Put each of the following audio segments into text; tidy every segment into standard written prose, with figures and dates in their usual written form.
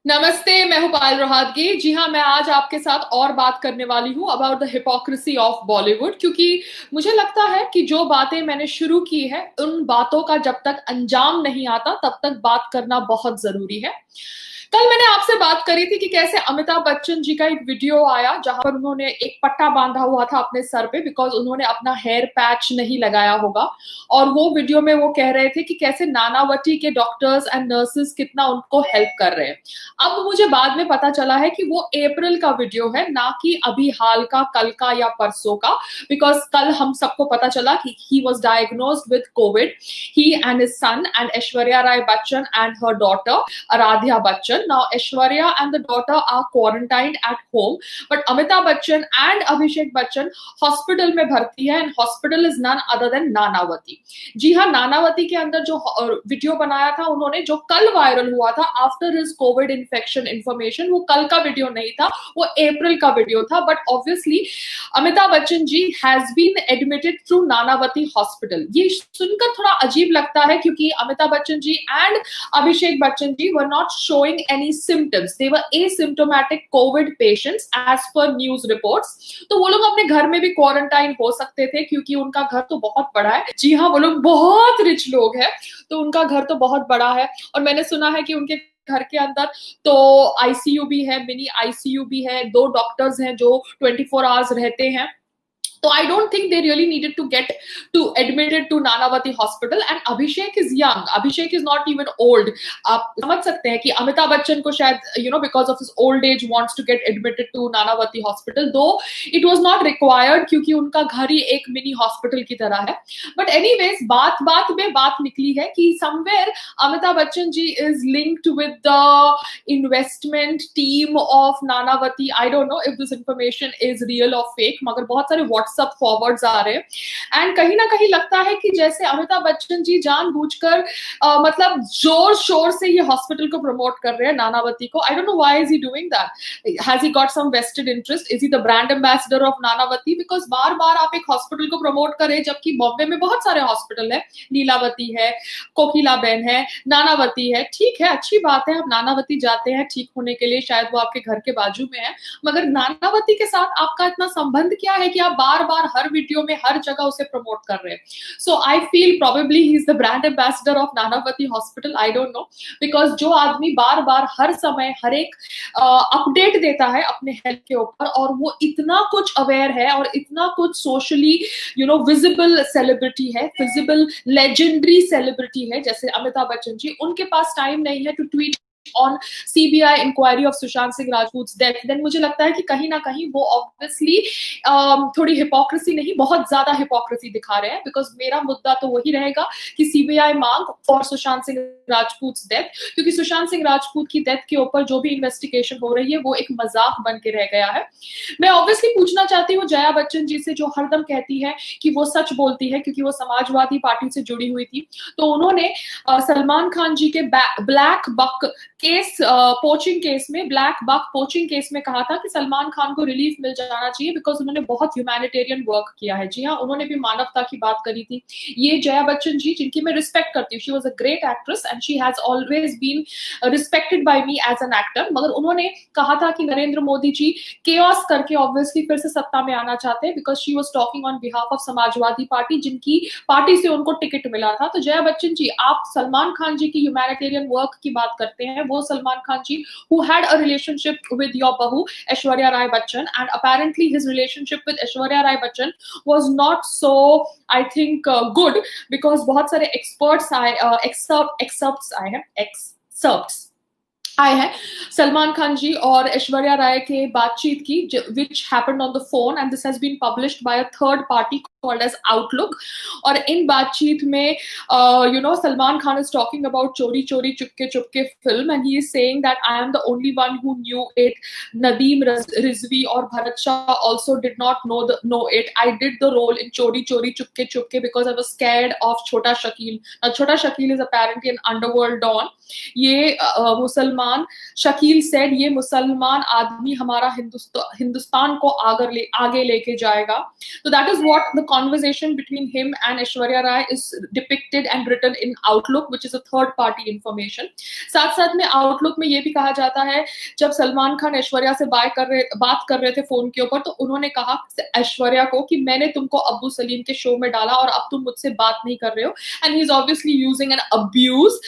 नमस्ते, मैं हूं पायल रोहतगी। जी हाँ, मैं आज आपके साथ और बात करने वाली हूं about the hypocrisy of Bollywood, क्योंकि मुझे लगता है कि जो बातें मैंने शुरू की है उन बातों का जब तक अंजाम नहीं आता तब तक बात करना बहुत जरूरी है। कल मैंने आपसे बात करी थी कि कैसे अमिताभ बच्चन जी का एक वीडियो आया जहां पर उन्होंने एक पट्टा बांधा हुआ था अपने सर पे बिकॉज उन्होंने अपना हेयर पैच नहीं लगाया होगा। और वो वीडियो में वो कह रहे थे कि कैसे नानावती के डॉक्टर्स एंड नर्सेस कितना उनको हेल्प कर रहे हैं। अब मुझे बाद में पता चला है कि वो अप्रैल का वीडियो है, ना कि अभी हाल का, कल का या परसों का। बिकॉज कल हम सबको पता चला कि he was diagnosed with Covid, he and his son and Aishwarya Rai Bachchan and her daughter Aradhya Bachchan. Now, Aishwarya and the daughter are quarantined at home, but Amitabh Bachchan and Abhishek Bachchan hospital में भर्ती है and hospital is none other than Nanavati. जी हाँ, नानावती के अंदर जो video बनाया था उन्होंने, जो कल वायरल हुआ था after his Covid infection information, वो कल का वीडियो नहीं था, वो अप्रैल का वीडियो था। But obviously Amitabh Bachchan ji has been admitted through Nanavati hospital. ये सुनकर थोड़ा अजीब लगता है क्योंकि Amitabh Bachchan ji and Abhishek Bachchan ji were not showing any symptoms. They were asymptomatic COVID patients as per news reports. तो वो लोग अपने घर में भी क्वारंटाइन हो सकते थे क्योंकि उनका घर तो बहुत बड़ा है। जी हाँ, वो लोग बहुत रिच लोग हैं, तो उनका घर तो बहुत बड़ा है। और मैंने सुना है कि उनके घर के अंदर तो आईसीयू भी है, मिनी आईसीयू भी है, 2 डॉक्टर्स हैं जो 24 आवर्स रहते हैं। So I don't think they really needed to get to admitted to Nanavati hospital. And Abhishek is young. Abhishek is not even old. आप समझ सकते हैं कि अमिताभ बच्चन को शायद because of his old age wants to get admitted to Nanavati hospital, though it was not required क्योंकि उनका घर ही एक मिनी हॉस्पिटल की तरह है। But anyways, बात बात में बात निकली है कि somewhere Amitabh Bachchan ji is linked with the investment team of Nanavati. I don't know if this information is real or fake, मगर बहुत सारे व्हाट्सएप फॉरवर्ड्स आ रहे हैं एंड कहीं ना कहीं लगता है कि जैसे अमिताभ बच्चन जी जानबूझकर मतलब जोर शोर से ये हॉस्पिटल को प्रमोट कर रहे हैं, नानावती को। I don't know why is he doing that. Has he got some vested interest? Is he the brand ambassador of Nanavati? Because बार बार आप एक हॉस्पिटल को प्रमोट करें जबकि बॉम्बे में बहुत सारे हॉस्पिटल है, नीलावती है, कोकिला बेन है, नानावती है। ठीक है, अच्छी बात है, आप नानावती जाते हैं ठीक होने के लिए, शायद वो आपके घर के बाजू में है, मगर नानावती के साथ आपका इतना संबंध क्या है कि आप बार बार हर वीडियो में हर जगह उसे प्रमोट कर रहे हैं? So I feel probably he is the brand ambassador of Nanavati hospital. I don't know, because जो आदमी बार बार हर समय हर एक अपडेट देता है अपने हेल्थ के ऊपर, और वो इतना कुछ अवेयर है और इतना कुछ सोशली विजिबल सेलिब्रिटी है, विजिबल लेजेंडरी सेलिब्रिटी है जैसे अमिताभ बच्चन जी, उनके पास टाइम नहीं है to tweet on CBI inquiry of Sushant Singh Rajput's death, then मुझे लगता है कि कहीं ना कहीं वो ऑब्वियसली थोड़ी हिपोक्रेसी नहीं, बहुत ज्यादा हिपोक्रेसी दिखा रहे हैं। बिकॉज मेरा मुद्दा तो वही रहेगा कि सीबीआई मांग फॉर सुशांत सिंह राजपूत डेथ, क्योंकि सुशांत सिंह राजपूत की डेथ के ऊपर जो भी इन्वेस्टिगेशन हो रही है वो एक मजाक बन के रह गया है। मैं ऑब्वियसली पूछना चाहती हूँ जया बच्चन जी से, जो हरदम कहती है कि वो सच बोलती है क्योंकि वो समाजवादी पार्टी से जुड़ी हुई थी। तो उन्होंने सलमान खान जी के blackbuck case, poaching case में, ब्लैक बक पोचिंग केस में कहा था कि सलमान खान को रिलीफ मिल जाना चाहिए बिकॉज उन्होंने बहुत ह्यूमैनिटेरियन वर्क किया है। जी हाँ, उन्होंने भी मानवता की बात करी थी। ये जया बच्चन जी, जिनकी मैं रिस्पेक्ट करती हूँ, she was a great actress and she has always been respected by me as an actor, मगर उन्होंने कहा था कि नरेंद्र मोदी जी केओस करके ऑब्वियसली फिर से सत्ता में आना चाहते हैं because she was talking on behalf of Samajwadi party, जिनकी पार्टी से उनको टिकट मिला था। तो जया बच्चन जी, आप सलमान खान जी की ह्यूमैनिटेरियन वर्क की बात करते हैं, वो सलमान खान जी who had a relationship with your bahu Aishwarya Rai Bachchan, and apparently his relationship with Aishwarya Rai Bachchan was not so, I think, good, because बहुत सारे experts आए, excerpts आए हैं, excerpts आए हैं सलमान खान जी और ऐश्वर्या राय के बातचीत की, which happened on the phone and this has been published by a third party called as Outlook। और इन बातचीत में Salman Khan is talking about Chori Chori Chupke Chupke film and he is saying that I am the only one who knew it, Nadeem Rizvi or Bharat Shah also did not know it, I did the role in Chori Chori Chupke Chupke because I was scared of Chota Shakil। Now Chota Shakil is apparently an underworld don। ये मुसलमान, Shakeel said, ये मुसलमान आदमी हमारा हिंदुस्तान को आगे लेके जाएगा। तो that is what the conversation between him and Aishwarya Rai is depicted and written in Outlook, which is a third party information. साथ साथ में Outlook में ये भी कहा जाता है, जब सलमान खान ऐश्वर्या से बात कर रहे थे फोन के ऊपर, तो उन्होंने कहा ऐश्वर्या को कि मैंने तुमको अब्बू सलीम के शो में डाला और अब तुम मुझसे बात नहीं कर रहे हो. And he's obviously using an abuse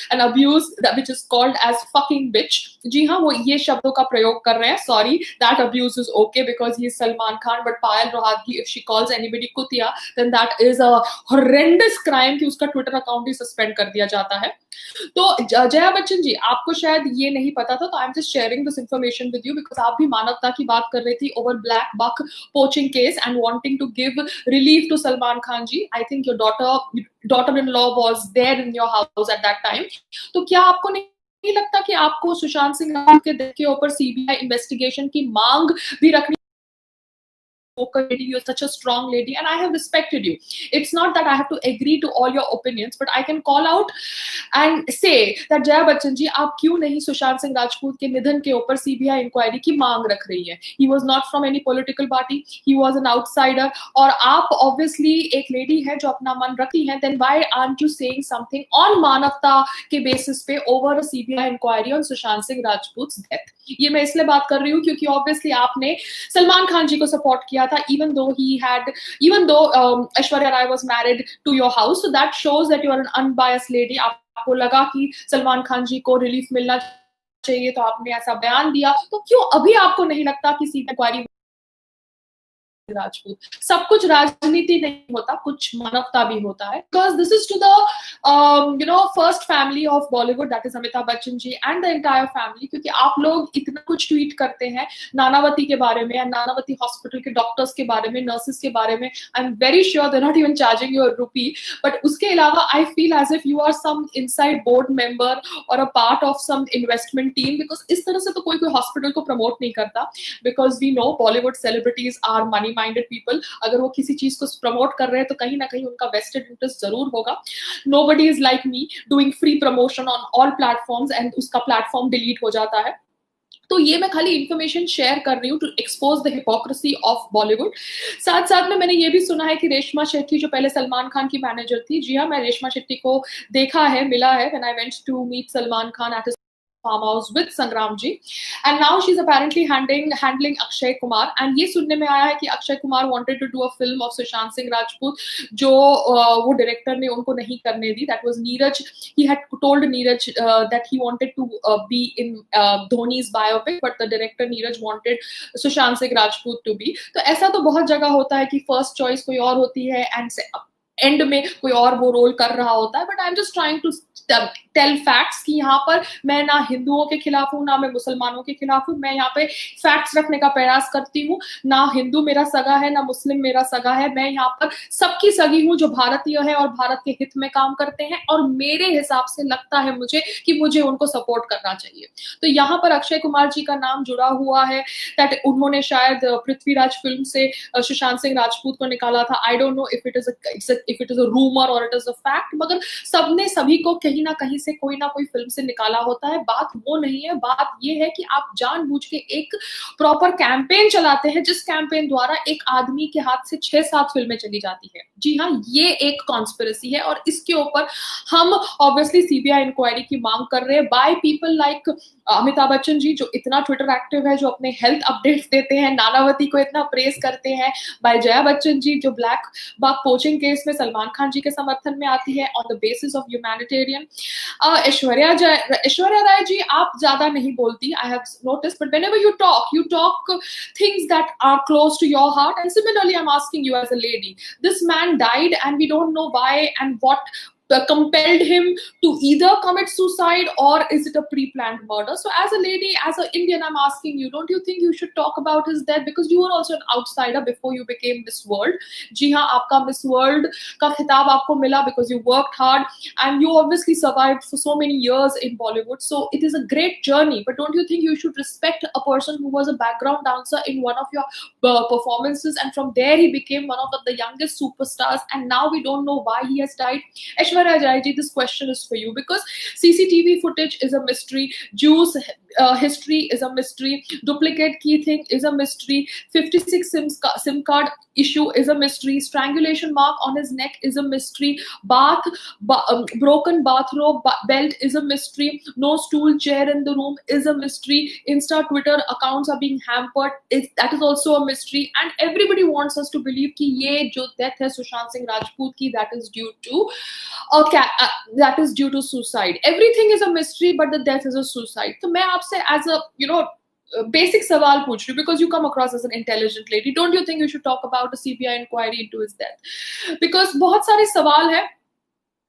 which is called as fucking bitch. जी हाँ, वो ये शब्दों का प्रयोग कर रहे हैं. Sorry, that abuse is okay because he is Salman Khan, but Payal Rohadgi, if she calls anybody कुतिया, then that is a horrendous crime कि उसका ट्विटर अकाउंट ही सस्पेंड कर दिया जाता है. तो जया बच्चन जी, आपको शायद ये नहीं पता था, तो I am just sharing this information with you because आप भी मानवता की बात कर रही थी over blackbuck poaching case and wanting to give relief to Salman Khan ji. I think your daughter in law was there in your house at that time. तो क्या आपको नहीं लगता कि आपको सुशांत सिंह राजपूत के डेथ के ऊपर सीबीआई इन्वेस्टिगेशन की मांग भी रखनी? Lady, you're such a strong lady and I have respected you. It's not that I have to agree to all your opinions, but I can call out and say that Jaya Bachchan ji, आप क्यों नहीं सुशांत सिंह राजपूत के निधन के ऊपर CBI inquiry की मांग रख रही है? He was not from any political party, he was an outsider. और आप obviously एक लेडी है जो अपना मन रखती है, then why aren't you saying something on मानवता के बेसिस पे over a CBI inquiry on Sushant Singh राजपूत's death? ये मैं इसलिए बात कर रही हूँ क्योंकि obviously आपने सलमान खान जी को सपोर्ट किया था, even though Aishwarya Rai was married to your house, so that shows that you are an unbiased lady. आपको लगा कि सलमान खान जी को रिलीफ मिलना चाहिए, तो आपने ऐसा बयान दिया. तो क्यों अभी आपको नहीं लगता कि सीबीआई इंक्वायरी राजपूत? सब कुछ राजनीति नहीं होता, कुछ मानवता भी होता है. Because this is to the first family of Bollywood, that is Amitabh Bachchan ji and the entire family. क्योंकि आप लोग इतना कुछ ट्वीट करते हैं नानावती के बारे में, नानावती हॉस्पिटल के डॉक्टर्स के बारे में, नर्सेस के बारे में. I am very sure they're not even charging you a rupee. But उसके अलावा I feel as if you are some inside board member or a part of some investment team, because इस तरह से तो कोई हॉस्पिटल को promote नहीं करता. Because we know Bollywood celebrities are money minded people. अगर वो किसी चीज को प्रमोट कर रहे हैं तो कहीं ना कहीं उनका वेस्टेड इंटरेस्ट जरूर होगा. Nobody is like me doing free promotion on all platforms and उसका प्लेटफॉर्म डिलीट हो जाता है. तो ये मैं खाली इंफॉर्मेशन शेयर कर रही हूँ to expose the hypocrisy of Bollywood. साथ साथ में मैंने ये भी सुना है कि रेशमा शेट्टी जो पहले सलमान खान की मैनेजर थी, जी हाँ, मैं रेशमा शेट्टी को देखा है, मिला है when I went to meet Salman Khan at farm house with Sangram ji, and now she's apparently handling Akshay Kumar. And ये सुनने में आया है कि Akshay Kumar wanted to do a film of Sushant Singh Rajput, जो वो डायरेक्टर ने उनको नहीं करने दी. That was Neeraj. He had told Neeraj that he wanted to be in Dhoni's biopic, but the director Neeraj wanted Sushant Singh Rajput to be. तो ऐसा तो बहुत जगह होता है कि फर्स्ट चॉइस कोई और होती है एंड एंड में कोई और वो रोल कर रहा होता है. But I am just trying to tell facts कि यहाँ पर मैं ना हिंदुओं के खिलाफ हूँ, ना मैं मुसलमानों के खिलाफ हूँ. मैं यहाँ पे फैक्ट्स रखने का प्रयास करती हूँ. ना हिंदू मेरा सगा है, ना मुस्लिम मेरा सगा है. मैं यहाँ पर सबकी सगी हूँ जो भारतीय है और भारत के हित में काम करते हैं, और मेरे हिसाब से लगता है मुझे कि मुझे उनको सपोर्ट करना चाहिए. तो यहाँ पर अक्षय कुमार जी का नाम जुड़ा हुआ है. दैट उन्होंने शायद पृथ्वीराज फिल्म से सुशांत सिंह राजपूत को निकाला था. आई don't know if it is a rumour और इट इज अ फैक्ट, मगर सबने सभी को कहीं ना कहीं से कोई ना कोई फिल्म से निकाला होता है. बात वो नहीं है, बात ये है कि आप जानबूझ के एक प्रॉपर कैंपेन चलाते हैं, जिस कैंपेन द्वारा एक आदमी के हाथ से 6-7 फिल्में चली जाती है. जी हाँ, ये एक कॉन्स्पिरेसी है और इसके ऊपर हम ऑब्वियसली सीबीआई इंक्वायरी की मांग कर रहे हैं by people like Amitabh Bachchan ji, जो इतना ट्विटर एक्टिव है, जो अपने हेल्थ अपडेट्स देते हैं, नानावती को इतना प्रेस करते हैं, बाय जया बच्चन जी जो ब्लैक बक पोचिंग केस में सलमान खान जी के समर्थन में आती है on the basis of humanitarian. Aishwarya Rai ji, आप ज्यादा नहीं बोलती, I have notice, but whenever you talk things that are close to your heart. And similarly I am asking you as a lady, this man died and we don't know why and what compelled him to either commit suicide or is it a pre-planned murder. So as a lady, as an Indian, I'm asking you, don't you think you should talk about his death, because you were also an outsider before you became Miss World. जी हाँ, आपका Miss World का खिताब आपको मिला because you worked hard and you obviously survived for so many years in Bollywood. So it is a great journey, but don't you think you should respect a person who was a background dancer in one of your performances, and from there he became one of the youngest superstars, and now we don't know why he has died. Aishwarya Rai ji, this question is for you, because CCTV footage is a mystery. Jews history is a mystery, duplicate key thing is a mystery, 56 sim card issue is a mystery, strangulation mark on his neck is a mystery, broken bathrobe belt is a mystery, no stool chair in the room is a mystery, Insta Twitter accounts are being hampered, that is also a mystery, and everybody wants us to believe कि ये जो death है सुशांत सिंह राजपूत की, that is due to suicide. Everything is a mystery, but the death is a suicide. तो मैं आपसे as a basic सवाल पूछ रही हूँ, because you come across as an intelligent lady, don't you think you should talk about a CBI inquiry into his death? Because बहुत सारे सवाल हैं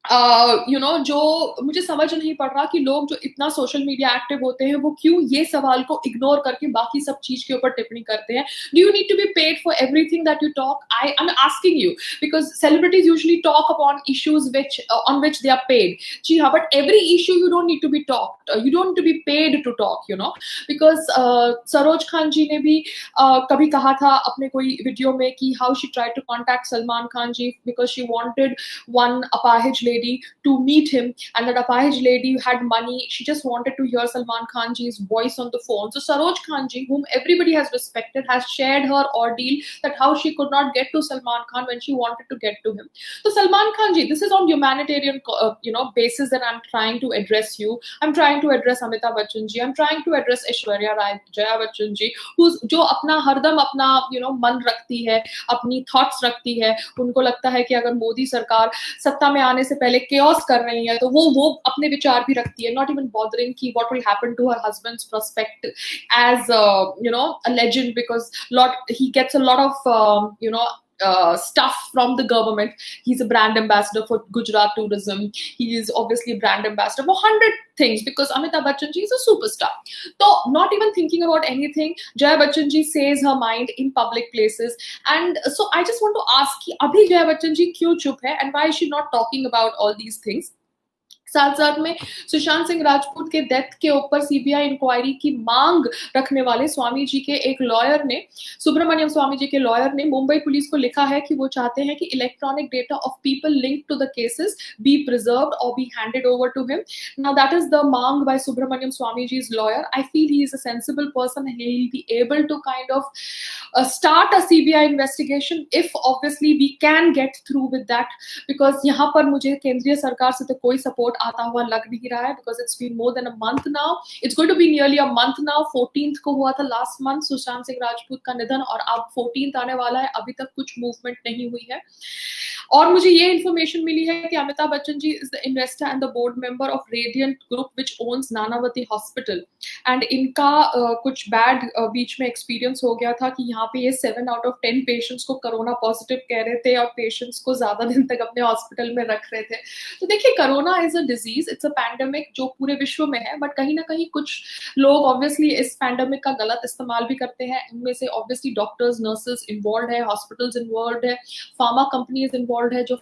जो मुझे समझ नहीं पड़ रहा कि लोग जो इतना सोशल मीडिया एक्टिव होते हैं वो क्यों ये सवाल को इग्नोर करके बाकी सब चीज के ऊपर टिप्पणी करते हैं. Do you need to be paid for everything that you talk? I am asking you because celebrities usually talk upon issues on which they are paid. जी हाँ, but every issue you don't need to be talked, you don't need to be paid to talk, because Saroj Khan ji ने भी कभी कहा था अपने कोई video में कि how she tried to contact Salman Khan ji because she wanted one अपाहिज lady to meet him, and that apahiz lady had money. She just wanted to hear Salman Khan ji's voice on the phone. So Saroj Khan ji, whom everybody has respected, has shared her ordeal, that how she could not get to Salman Khan when she wanted to get to him. So Salman Khan ji, this is on humanitarian basis that I'm trying to address you. I'm trying to address Amitabh Bachchan ji. I'm trying to address Aishwarya Rai, Jaya Bachchan ji, जो अपना हरदम अपना मन रखती है, अपनी thoughts रखती है. उनको लगता है कि अगर मोदी सरकार सत्ता में आने से पहले chaos कर रही है तो वो अपने विचार भी रखती है, not even bothering कि what will happen to her husband's prospect as a legend, because he gets a lot of stuff from the government. He's a brand ambassador for Gujarat tourism. He is obviously a brand ambassador for 100 things because Amitabh Bachchan ji is a superstar. So not even thinking about anything, Jaya Bachchan ji says her mind in public places, and so I just want to ask कि अभी Jaya Bachchan ji क्यों चुप है and why is she not talking about all these things? साथ साथ में सुशांत सिंह राजपूत के death के ऊपर सीबीआई इंक्वायरी की मांग रखने वाले स्वामी जी के एक लॉयर ने, सुब्रमण्यम स्वामी जी के लॉयर ने मुंबई पुलिस को लिखा है कि वो चाहते हैं कि electronic data of people linked to the cases be preserved और be handed over to him. Now that is the मांग by Subramanian Swamy ji's lawyer. I feel he is a sensible person and he will be able to kind of start a CBI investigation if obviously we can get through with that, because यहाँ पर मुझे केंद्रीय सरकार से तो कोई support आता हुआ लग नहीं रहा है, because it's been more than a month now. It's going to be nearly a month now. 14th को हुआ था last month सुशांत सिंह राजपूत का निधन, और अब 14th आने वाला है, अभी तक कुछ मूवमेंट नहीं हुई है. और मुझे ये इन्फॉर्मेशन मिली है कि Amitabh Bachchan ji is the investor and the board member of Radiant Group which owns Nanavati hospital, and इनका कुछ बैड बीच में एक्सपीरियंस हो गया था कि यहाँ पे ये 7 out of 10 पेशेंट्स को कोरोना पॉजिटिव कह रहे थे और पेशेंट्स को ज्यादा दिन तक अपने हॉस्पिटल में रख रहे थे. तो देखिए, corona is a disease, it's a pandemic जो पूरे विश्व में है, बट कहीं ना कहीं कुछ लोग ऑब्वियसली इस पैंडेमिक का गलत इस्तेमाल भी करते हैं. इनमें से ऑब्वियसली डॉक्टर्स, नर्सेज इन्वॉल्व है, हॉस्पिटल्स इन्वॉल्व है, फार्मा कंपनीज इन्वॉल्व है, जो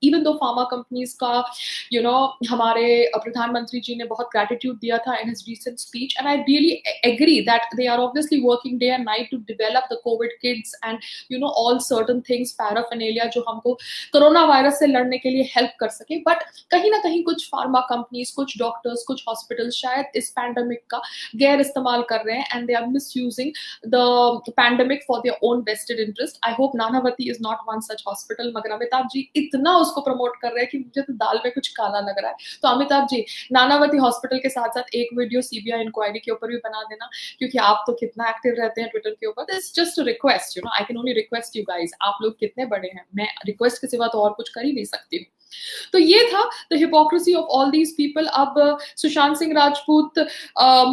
इवन दो फार्मा कंपनीज का हमारे प्रधानमंत्री जी ने बहुत ग्रेटिट्यूड दिया था in his recent speech, and I really agree that they are obviously working day and night to develop the COVID kits and all certain things, paraphernalia, जो हमको corona virus से लड़ने के लिए हेल्प कर सके. बट कहीं ना कहीं कुछ फार्मा कंपनीज, कुछ डॉक्टर्स, कुछ हॉस्पिटल्स शायद इस पैंडेमिक का गैर इस्तेमाल कर रहे हैं, and they are misusing the pandemic for their own vested interest. I hope Nanavati is not one such hospital, मगर अमिताभ जी इतना उसको प्रमोट कर रहे हैं कि मुझे तो दाल में कुछ काला लग रहा है. तो अमिताभ जी, नानावती हॉस्पिटल के साथ साथ एक वीडियो सीबीआई इंक्वायरी के ऊपर भी बना देना, क्योंकि आप तो कितना एक्टिव रहते हैं ट्विटर के ऊपर. It's just a request, I can only request you guys. आप लोग कितने बड़े हैं, मैं रिक्वेस्ट के सिवा तो और कुछ कर ही नहीं सकती हूँ. तो ये था the hypocrisy of all these people. अब सुशांत सिंह राजपूत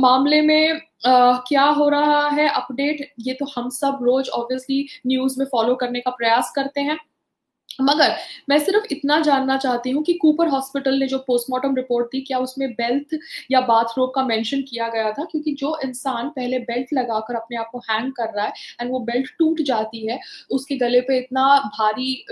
मामले में क्या हो रहा है अपडेट, ये तो हम सब रोज ऑब्वियसली न्यूज में फॉलो करने का प्रयास करते हैं, मगर मैं सिर्फ इतना जानना चाहती हूँ कि कूपर हॉस्पिटल ने जो पोस्टमार्टम रिपोर्ट दी, क्या उसमें बेल्ट या बाथरोब का मेंशन किया गया था? क्योंकि जो इंसान पहले बेल्ट लगाकर अपने आप को हैंग कर रहा है एंड वो बेल्ट टूट जाती है, उसके गले पे इतना भारी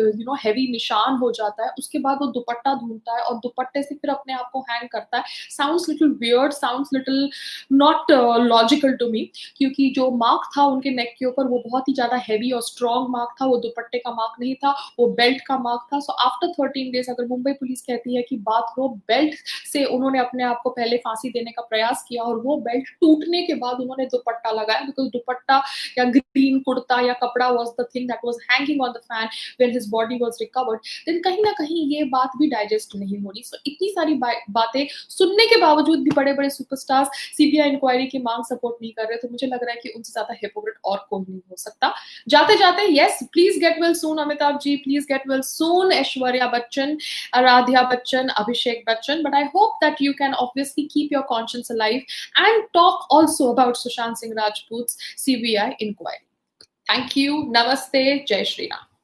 हैवी निशान हो जाता है, उसके बाद वो दुपट्टा ढूंढता है और दुपट्टे से फिर अपने आप को हैंग करता है. Sounds little weird, sounds little not logical to me, क्योंकि जो मार्क था उनके नेक के ऊपर वो बहुत ही ज्यादा हैवी और स्ट्रॉन्ग मार्क था, वो दुपट्टे का मार्क नहीं था, वो बेल्ट बेल्ट का मार्क था। सो आफ्टर 13 डेज अगर मुंबई पुलिस कहती है कि बाथरोब बेल्ट से उन्होंने अपने आप को पहले फांसी देने का प्रयास किया और वो बेल्ट टूटने के बाद उन्होंने दुपट्टा लगाया, बिकॉज दुपट्टा या ग्रीन कुर्ता या कपड़ा was the thing that was hanging on the fan when his body was recovered, then कहीं ना कहीं ये बात भी डाइजेस्ट नहीं हो रही। सो इतनी सारी बातें सुनने के बावजूद भी बड़े बड़े सुपरस्टार्स सीबीआई इंक्वायरी की मांग सपोर्ट नहीं कर रहे, तो मुझे लग रहा है कि उनसे ज्यादा हिपोक्रेट और कोई नहीं हो सकता। जाते जाते yes, please get well soon Amitabh ji, please get well soon Aishwarya Bachchan, Aaradhya Bachchan, Abhishek Bachchan, but I hope that you can obviously keep your conscience alive and talk also about Sushant Singh Rajput's CBI inquiry. Thank you. Namaste. Jai Shri Ram.